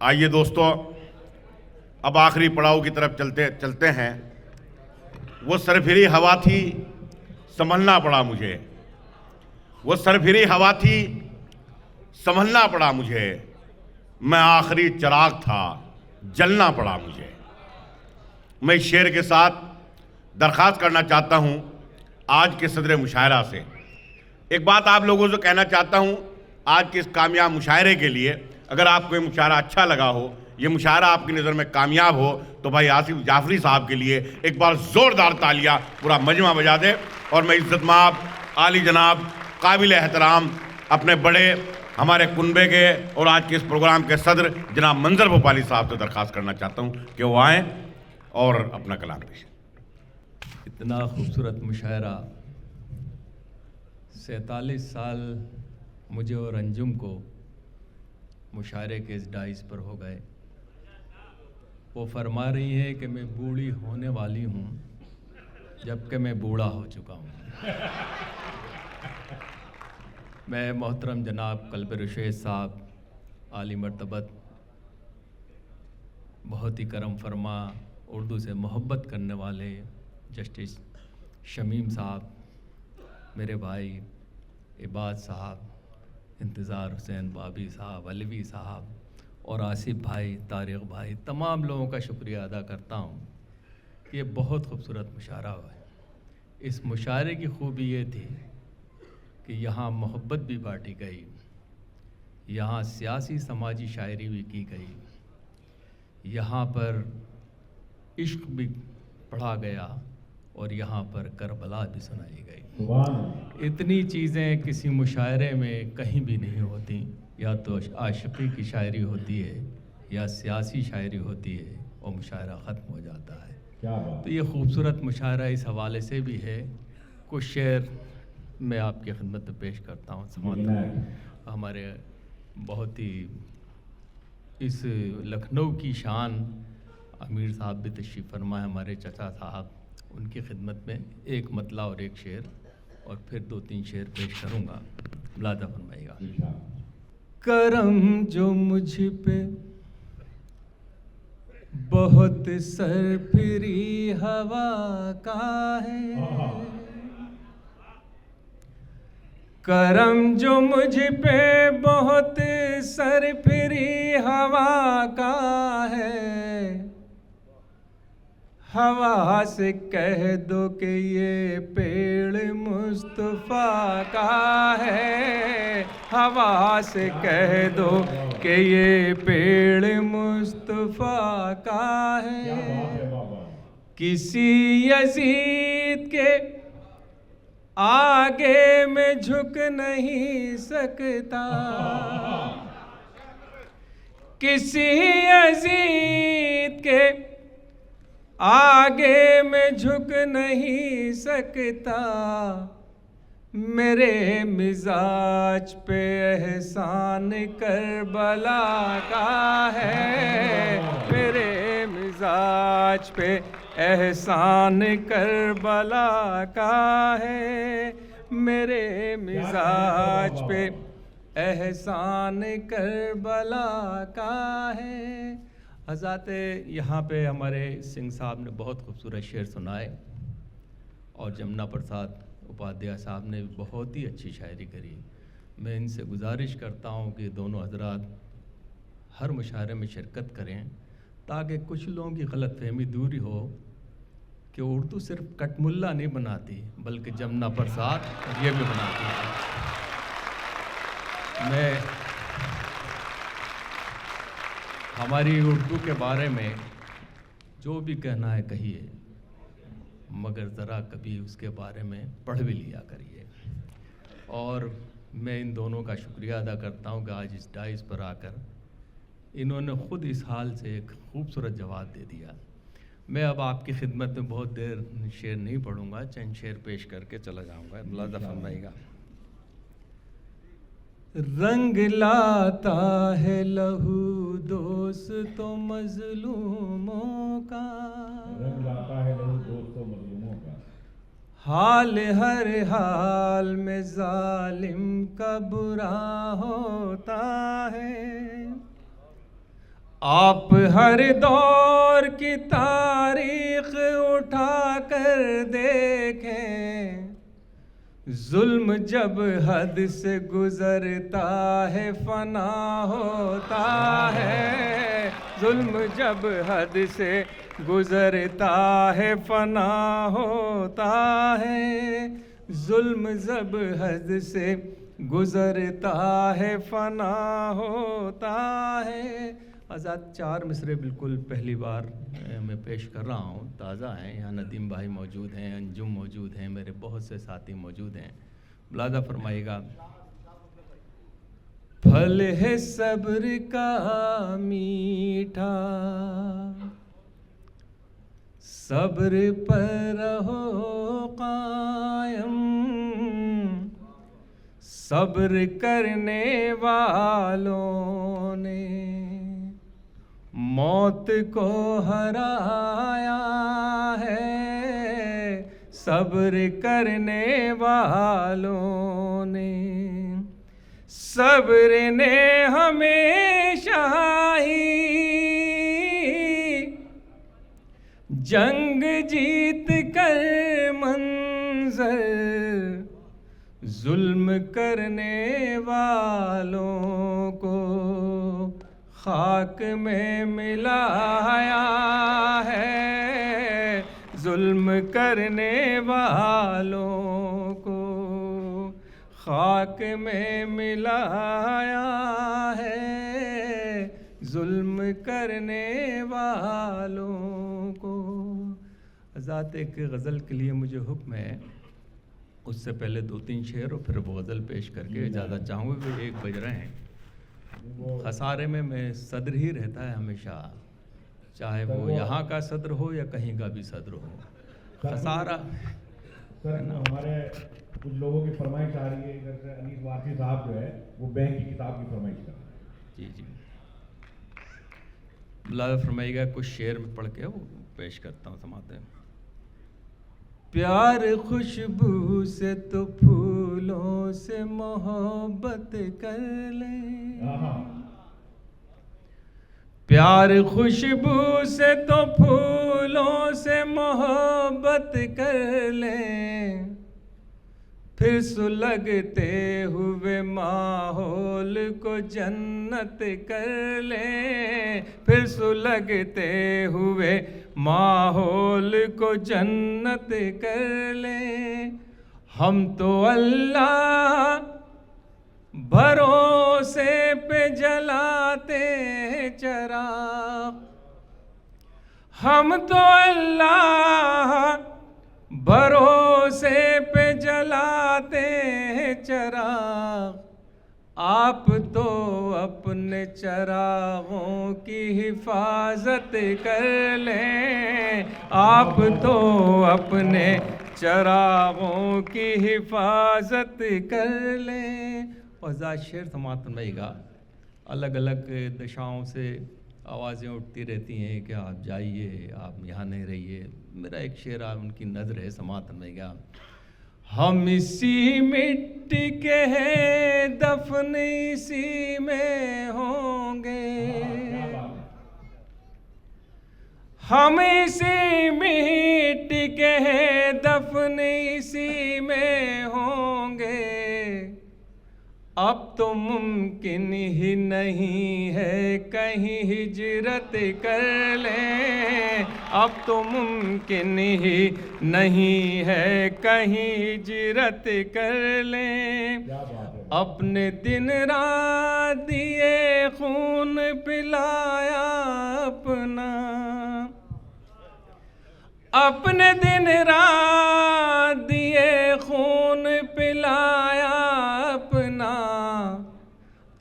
आइए दोस्तों, अब आखिरी पड़ाव की तरफ चलते हैं। वो सरफिरी हवा थी, संभलना पड़ा मुझे। वो सरफिरी हवा थी, संभलना पड़ा मुझे। मैं आखिरी चिराग था, जलना पड़ा मुझे। मैं इस शेर के साथ दरख्वास्त करना चाहता हूं आज के सदर मुशायरा से। एक बात आप लोगों से कहना चाहता हूं, आज के इस कामयाब मुशायरे के लिए, अगर आपको ये मुशायरा अच्छा लगा हो, ये मुशायरा आपकी नज़र में कामयाब हो, तो भाई आसिफ जाफरी साहब के लिए एक बार ज़ोरदार तालियां पूरा मजमा बजा दे। और मैं इज्जतमाब, आली जनाब, काबिल एहतराम अपने बड़े हमारे कुनबे के और आज के इस प्रोग्राम के सदर जनाब मंजर भोपाली साहब से दरख्वास्त करना चाहता हूँ कि वो आएँ और अपना कलाम पेश। इतना खूबसूरत मुशायरा, 47 साल मुझे और अंजुम को मुशायरे के इस डाइस पर हो गए। वो फरमा रही है कि मैं बूढ़ी होने वाली हूँ, जबकि मैं बूढ़ा हो चुका हूँ। मैं मोहतरम जनाब कल्ब रशीद साहब, आली मर्तबत, बहुत ही करम फरमा, उर्दू से मोहब्बत करने वाले जस्टिस शमीम साहब, मेरे भाई इबाद साहब, इंतज़ार हुसैन बाबी साहब, अलवी साहब और आसिफ भाई, तारिक भाई, तमाम लोगों का शुक्रिया अदा करता हूँ कि ये बहुत खूबसूरत मुशायरा है। इस मुशायरे की खूबी ये थी कि यहाँ मोहब्बत भी बांटी गई, यहाँ सियासी समाजी शायरी भी की गई, यहाँ पर इश्क भी पढ़ा गया और यहाँ पर करबला भी सुनाई गई। इतनी चीज़ें किसी मुशायरे में कहीं भी नहीं होती। या तो आशिकी की शायरी होती है या सियासी शायरी होती है और मुशायरा ख़त्म हो जाता है। तो ये खूबसूरत मुशायरा इस हवाले से भी है। कुछ शेर मैं आपकी खिदमत में पेश करता हूँ। हमारे बहुत ही इस लखनऊ की शान अमीर साहब भी तशरीफ़ फरमा है, हमारे चचा साहब, उनकी खिदमत में एक मतला और एक शेर और फिर 2-3 शेर पेश करूँगा। मुलाज़ा फरमाइएगा। करम जो मुझ पे बहुत सरफिरी हवा का है, करम जो मुझ पे बहुत सरफिरी हवा का है, हवा से कह दो कि ये पेड़ मुस्तफ़ा का है, हवा से कह दो कि ये पेड़ मुस्तफ़ा का है। किसी यजीद के आगे में झुक नहीं सकता, किसी यजीद के आगे में झुक नहीं सकता। मेरे मिजाज पे एहसान करबला का है, मेरे मिजाज पे एहसान करबला का है, मेरे मिजाज पे एहसान करबला का है। हज़रात यहाँ पे हमारे सिंह साहब ने बहुत खूबसूरत शेर सुनाए और जमुना प्रसाद उपाध्याय साहब ने बहुत ही अच्छी शायरी करी। मैं इनसे गुजारिश करता हूँ कि दोनों हजरात हर मुशायरे में शिरकत करें ताकि कुछ लोगों की गलतफहमी दूरी हो कि उर्दू सिर्फ कटमुल्ला नहीं बनाती बल्कि जमुना प्रसाद ये भी बनाती है। मैं हमारी उर्दू के बारे में जो भी कहना है कहिए, मगर ज़रा कभी उसके बारे में पढ़ भी लिया करिए। और मैं इन दोनों का शुक्रिया अदा करता हूँ कि आज इस डाइस पर आकर इन्होंने ख़ुद इस हाल से एक खूबसूरत जवाब दे दिया। मैं अब आपकी खिदमत में बहुत देर शेर नहीं पढ़ूँगा, चंद शेर पेश करके चला जाऊँगा। मुलाज़ा फरमाइएगा। रंग लाता है लहू दोस्तों मजलूमों का, रंग लाता है लहू दोस्तों मजलूमों का, हाल हर हाल में जालिम का बुरा होता है। आप हर दौर की तारीख उठा कर देखें, जुल्म जब हद से गुजरता है फना होता है। जुल्म जब हद से गुजरता है फना होता है। जुल्म जब हद से गुजरता है फना होता है। आज़ाद 4 मिसरे बिल्कुल पहली बार मैं पेश कर रहा हूँ, ताज़ा हैं। यहाँ नदीम भाई मौजूद हैं, अंजुम मौजूद हैं, मेरे बहुत से साथी मौजूद हैं। मुलाज़ा फरमाइएगा। फल है सब्र का मीठा, सब्र पर रहो कायम, सब्र करने वालों ने मौत को हराया है। सब्र करने वालों ने, सब्र ने हमेशा ही जंग जीत कर मंजर जुल्म करने वालों को खाक में मिलाया है। जुल्म करने वालों को खाक में मिलाया है। जुल्म करने वालों को। आज़ाद एक गज़ल के लिए मुझे हुक्म है, उससे पहले 2-3 शेर और फिर वो गज़ल पेश करके इजाज़त चाहूँगा कि 1 बज रहे हैं। खसारे में मैं सदर ही रहता है हमेशा, चाहे वो यहाँ का सदर हो या कहीं का भी सदर हो। खसारा सर हमारे कुछ लोगों की फरमाइश आ रही है, इधर से अनीस वारसी साहब जो है वो बैंक की किताब की फरमाइश कर रहे हैं। जी। मुलाज़ा फरमाइएगा, कुछ शेर में पढ़ के वो पेश करता हूँ, समाते हैं। प्यार खुशबू से तो फूलों से मोहब्बत कर ले। प्यार खुशबू से तो फूलों से मोहब्बत कर ले, फिर सुलगते हुए माहौल को जन्नत कर ले। फिर सुलगते हुए माहौल को जन्नत कर ले। हम तो अल्लाह भरोसे पे जलाते चिराग। हम तो अल्लाह भरोसे पे जलाते चिराग। आप तो अपने चिरागों की हिफाजत कर लें। आप तो अपने चिरागों की हिफाजत कर लें। और शेर समात फरमाइएगा। अलग अलग दिशाओं से आवाज़ें उठती रहती हैं कि आप जाइए, आप यहाँ नहीं रहिए। मेरा एक शेर आप उनकी नज़र है, समात फरमाइएगा। हम इसी मिट्टी के हैं, दफन इसी में होंगे। हम इसी मिट्टी के हैं, दफन इसी में होंगे। अब तो मुमकिन ही नहीं है कहीं हिजरत कर लें। अब तो मुमकिन ही नहीं है कहीं हिजरत कर लें। अपने दिन रात दिए खून पिलाया अपना। अपने दिन रात दिए खून पिलाया अपना।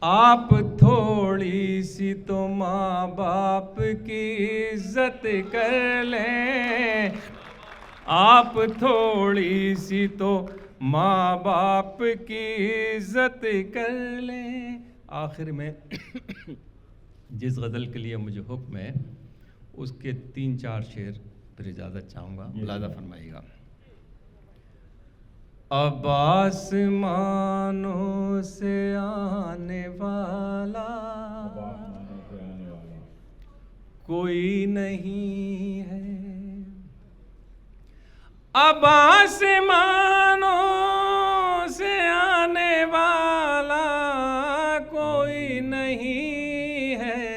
आप थोड़ी सी तो माँ बाप की इज्जत कर लें। आप थोड़ी सी तो माँ बाप की इज्जत कर लें। आखिर में जिस गज़ल के लिए मुझे हुक्म है उसके 3-4 शेर फिर इजाज़त चाहूँगा, मुलाज़ा फरमाइएगा। अब आसमानों से आने वाला कोई नहीं है। अब आसमानों से आने वाला कोई नहीं है,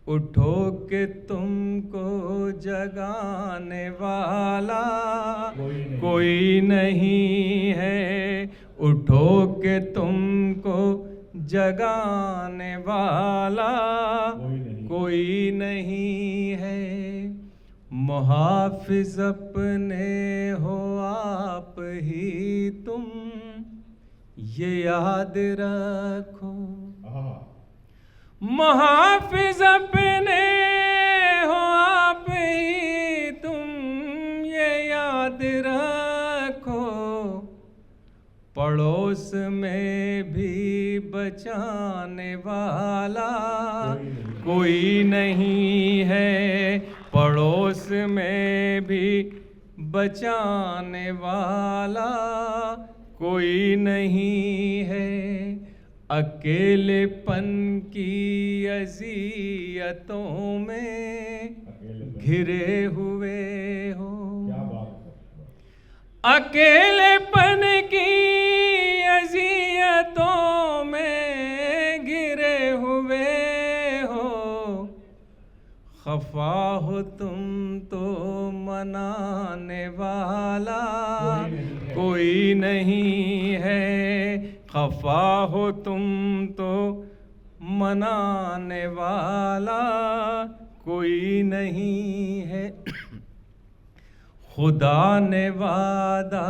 उठो के तुमको जगाने वाला कोई नहीं है, उठो के तुमको जगाने वाला कोई नहीं है। मुहाफिज अपने हो आप ही तुम, ये याद रखो। मुहाफिज अपने हो आप ही तुम, ये याद रखो। पड़ोस में भी बचाने वाला कोई नहीं है, पड़ोस में भी बचाने वाला कोई नहीं है। अकेलेपन की अज़ियतों में घिरे हुए हो, अकेलेपन की अज़ियतों में घिरे हुए हो। खफा हो तुम तो मनाने वाला कोई नहीं है, खफा हो तुम तो मनाने वाला कोई नहीं है। खुदा ने वादा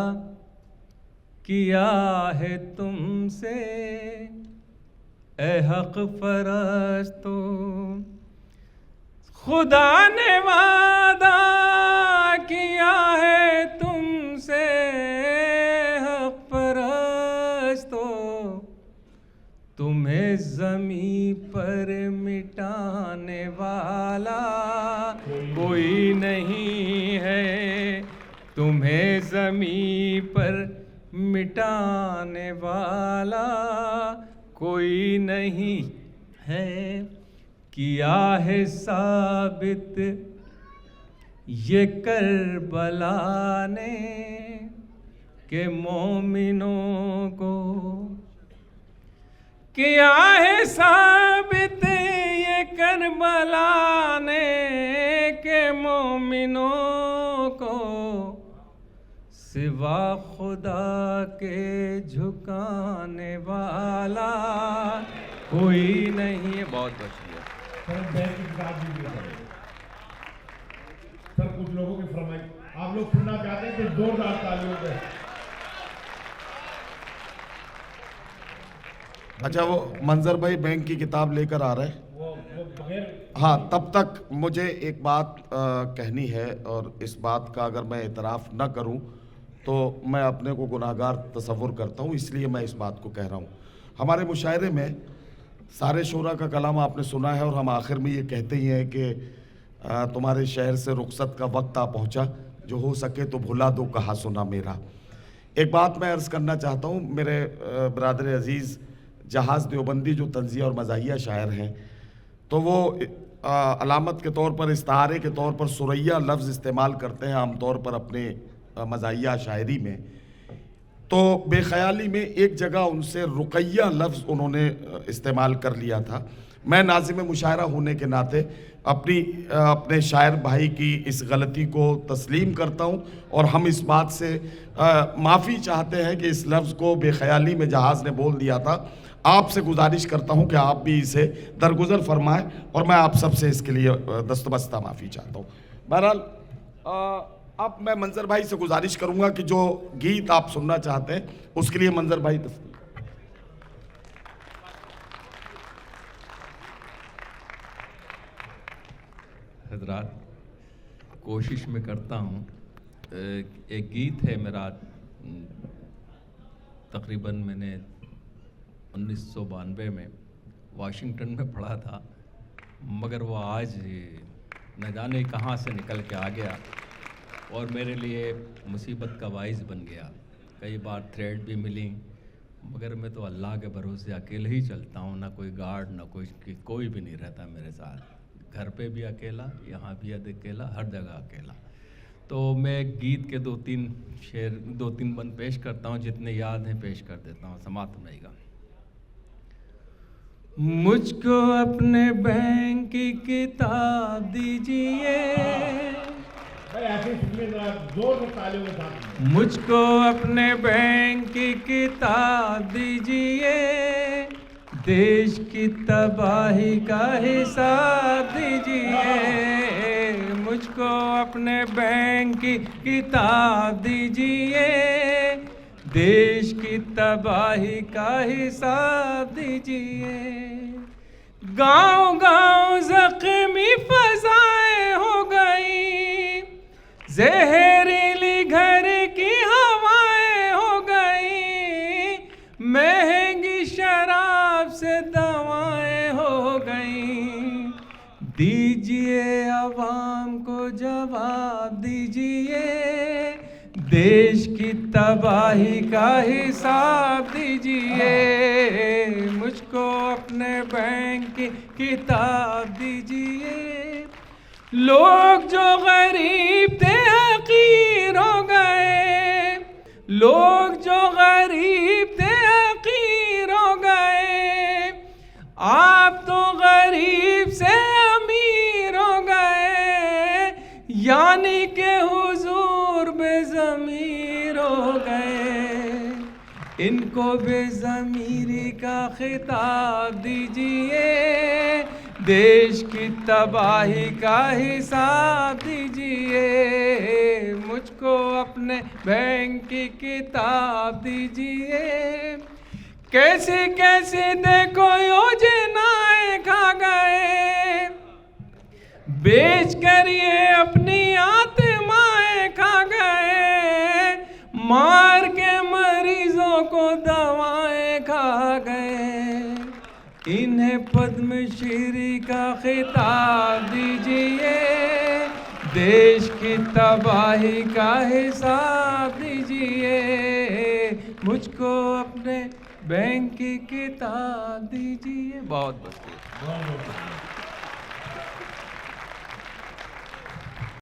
किया है तुमसे ए हक परस्तो, खुदा ने वादा किया है तुमसे हक परस्तो। तुम्हें ज़मीं पर मिटाने वाला कोई नहीं है, तुम्हें ज़मीं पर मिटाने वाला कोई नहीं है। किया है साबित ये करबला ने के मोमिनों को, किया है साबित ये करबला ने के मोमिनों को। सिवा खुदा के झुकाने वाला कोई नहीं है। बहुत बहुत शुक्रिया सर। कुछ लोगों की फरमाइश आप लोग सुनना चाहते हैं तो जोरदार तालियों से। अच्छा, वो मंजर भाई बैंक की किताब लेकर आ रहे हैं। वो बगैर हाँ, तब तक मुझे एक बात कहनी है, और इस बात का अगर मैं इतराफ़ न करूं तो मैं अपने को गुनाहगार तसव्वुर करता हूं, इसलिए मैं इस बात को कह रहा हूं। हमारे मुशायरे में सारे शोरा का कलाम आपने सुना है, और हम आखिर में ये कहते ही हैं कि तुम्हारे शहर से रुखसत का वक्त आ पहुंचा, जो हो सके तो भुला दो कहा सुना मेरा। एक बात मैं अर्ज़ करना चाहता हूं, मेरे बरादर अज़ीज़ जहाज़ देवबंदी जो तंज़िया और मज़ाहिया शायर हैं, तो वो अलामत के तौर पर, इस्तारे के तौर पर सुरैया लफ्ज़ इस्तेमाल करते हैं आमतौर पर अपने मज़ाहिया शायरी में। तो बेख्याली में एक जगह उनसे रुकैया लफ्ज़ उन्होंने इस्तेमाल कर लिया था। मैं नाज़िम मुशायरा होने के नाते अपने शायर भाई की इस गलती को तस्लीम करता हूँ, और हम इस बात से माफ़ी चाहते हैं कि इस लफ्ज़ को बेख्याली में जहाज़ ने बोल दिया था। आपसे गुजारिश करता हूँ कि आप भी इसे दरगुजर फरमाएं, और मैं आप सबसे इसके लिए दस्तबस्ता माफ़ी चाहता हूँ। बहरहाल अब मैं मंजर भाई से गुजारिश करूँगा कि जो गीत आप सुनना चाहते हैं उसके लिए मंजर भाई तस्लीम। हजरात, कोशिश में करता हूँ। एक गीत है मेरा, तकरीबन मैंने 1992 में वाशिंगटन में पढ़ा था, मगर वो आज न जाने कहाँ से निकल के आ गया और मेरे लिए मुसीबत का बाइस बन गया। कई बार थ्रेड भी मिली, मगर मैं तो अल्लाह के भरोसे अकेले ही चलता हूँ, ना कोई गार्ड, ना कोई भी नहीं रहता मेरे साथ। घर पे भी अकेला, यहाँ भी अकेला, हर जगह अकेला। तो मैं गीत के 2-3 शेर 2-3 बंद पेश करता हूँ, जितने याद हैं पेश कर देता हूँ, समाप्त रहेगा। मुझको अपने बैंक की किताब दीजिए, भाई ऐसे सुनिए जरा जोर से तालियों के साथ। मुझको अपने बैंक की किताब दीजिए, देश की तबाही का हिसाब दीजिए। मुझको अपने बैंक की किताब दीजिए, देश की तबाही का हिसाब दीजिए। गांव-गांव जख्मी फजाएं हो गई, जहरीली घर की हवाएं हो गई, महंगी शराब से दवाएं हो गई। दीजिए आवाम को जवाब दीजिए, देश की तबाही का हिसाब दीजिए। मुझको अपने बैंक की किताब दीजिए। लोग जो गरीब थे हकीर हो गए, लोग जो गरीब थे हकीर हो गए, आप तो गरीब से अमीर हो गए, यानी के हुजूर बेज़मीर हो गए। इनको बेज़मीरी का खिताब दीजिए, देश की तबाही का हिसाब दीजिए। मुझको अपने बैंक की किताब दीजिए। कैसी कैसी देखो योजनाएं खा गए, बेच कर ये अपनी आत्माएं खा गए, मार के मरीजों को दवाएं खा गए। इन्हें पद्मश्री का खिताब दीजिए, देश की तबाही का हिसाब दीजिए। मुझको अपने बैंक की किताब दीजिए। बहुत बहुत बहुत